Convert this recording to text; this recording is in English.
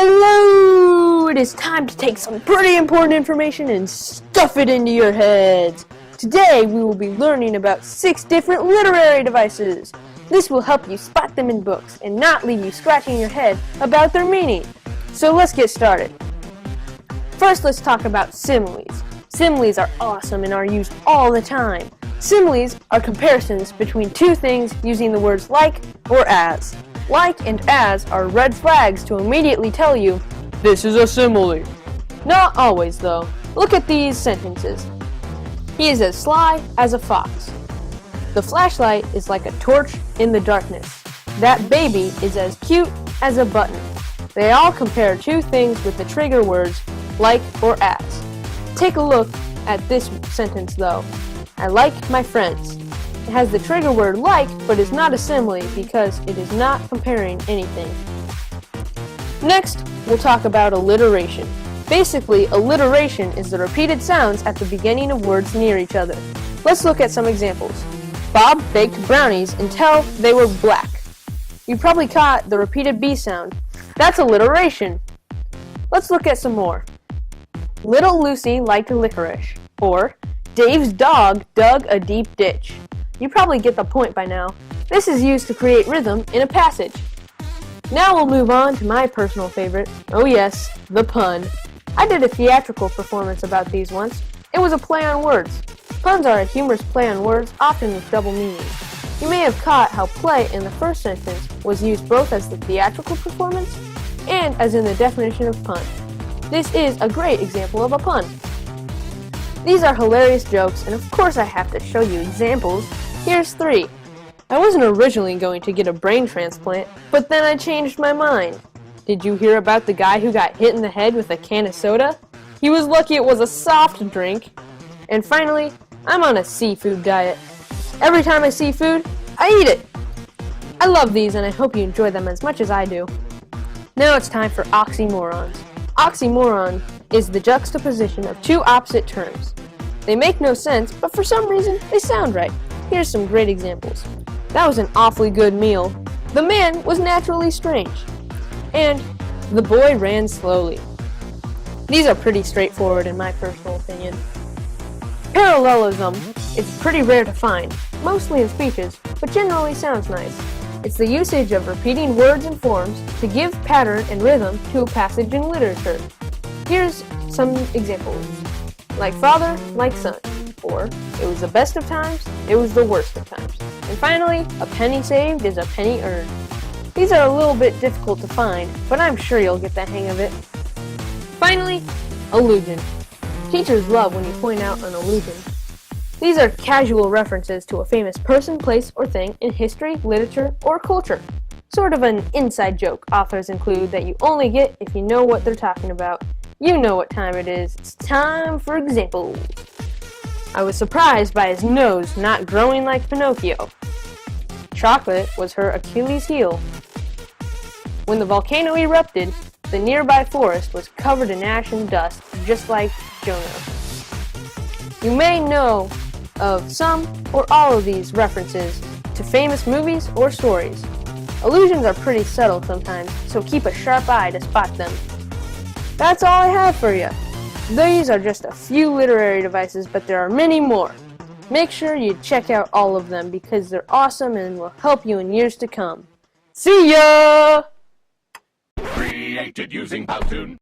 Hello! It is time to take some pretty important information and stuff it into your heads. Today we will be learning about 6 different literary devices. This will help you spot them in books and not leave you scratching your head about their meaning. So let's get started. First, let's talk about similes. Similes are awesome and are used all the time. Similes are comparisons between two things using the words like or as. Like and as are red flags to immediately tell you, this is a simile. Not always, though. Look at these sentences. He is as sly as a fox. The flashlight is like a torch in the darkness. That baby is as cute as a button. They all compare two things with the trigger words like or as. Take a look at this sentence, though. I like my friends. It has the trigger word like, but is not a simile because it is not comparing anything. Next, we'll talk about alliteration. Basically, alliteration is the repeated sounds at the beginning of words near each other. Let's look at some examples. Bob baked brownies until they were black. You probably caught the repeated B sound. That's alliteration. Let's look at some more. Little Lucy liked licorice, or Dave's dog dug a deep ditch. You probably get the point by now. This is used to create rhythm in a passage. Now we'll move on to my personal favorite. Oh yes, the pun. I did a theatrical performance about these once. It was a play on words. Puns are a humorous play on words, often with double meaning. You may have caught how play in the first sentence was used both as the theatrical performance and as in the definition of pun. This is a great example of a pun. These are hilarious jokes, and of course I have to show you examples. Here's 3. I wasn't originally going to get a brain transplant, but then I changed my mind. Did you hear about the guy who got hit in the head with a can of soda? He was lucky it was a soft drink. And finally, I'm on a seafood diet. Every time I see food, I eat it. I love these, and I hope you enjoy them as much as I do. Now it's time for oxymorons. Oxymoron is the juxtaposition of two opposite terms. They make no sense, but for some reason, they sound right. Here's some great examples. That was an awfully good meal. The man was naturally strange. And the boy ran slowly. These are pretty straightforward in my personal opinion. Parallelism is pretty rare to find, mostly in speeches, but generally sounds nice. It's the usage of repeating words and forms to give pattern and rhythm to a passage in literature. Here's some examples. Like father, like son. Or, it was the best of times, it was the worst of times. And finally, a penny saved is a penny earned. These are a little bit difficult to find, but I'm sure you'll get the hang of it. Finally, allusion. Teachers love when you point out an allusion. These are casual references to a famous person, place, or thing in history, literature, or culture. Sort of an inside joke authors include that you only get if you know what they're talking about. You know what time it is. It's time for examples. I was surprised by his nose not growing like Pinocchio. Chocolate was her Achilles heel. When the volcano erupted, the nearby forest was covered in ash and dust, just like Jonah. You may know of some or all of these references to famous movies or stories. Allusions are pretty subtle sometimes, so keep a sharp eye to spot them. That's all I have for you. These are just a few literary devices, but there are many more. Make sure you check out all of them because they're awesome and will help you in years to come. See ya! Created using Powtoon.